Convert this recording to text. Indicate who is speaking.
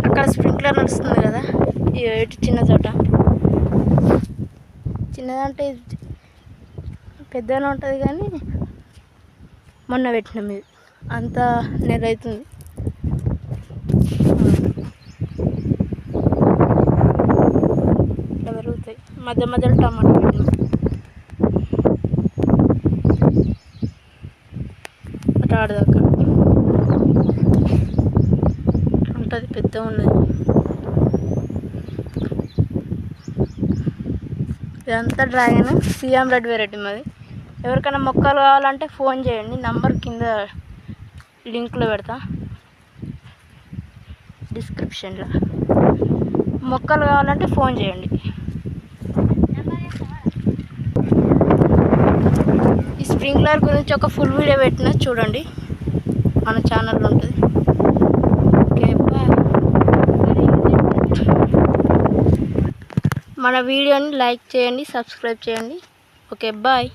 Speaker 1: అక్కడ స్ప్రింక్లర్ నడుస్తుంది కదా, ఇటు చిన్న చోట. చిన్నదంటే పెద్దగానే ఉంటుంది కానీ మొన్న పెట్టినాం. ఇది అంత నెల అవుతుంది. ఇట్లా పెరుగుతాయి. మధ్య మధ్యలో టమాటా పెట్టినాం. అటు ఆడదాకా ఉంటుంది, పెద్దగా ఉన్నది. ఇదంతా డ్రాగన్ సీఎం రెడ్ వెరైటీ మాది. ఎవరికైనా మొక్కలు కావాలంటే ఫోన్ చేయండి. నంబర్ కింద లింక్లో పెడతా, డిస్క్రిప్షన్లో. మొక్కలు కావాలంటే ఫోన్ చేయండి. ఈ స్ప్రింక్లర్ గురించి ఒక ఫుల్ వీడియో పెట్టినా చూడండి, మన ఛానల్లో ఉంటుంది. Okay bye. మన వీడియోని లైక్ చేయండి, సబ్స్క్రైబ్ చేయండి. Okay bye.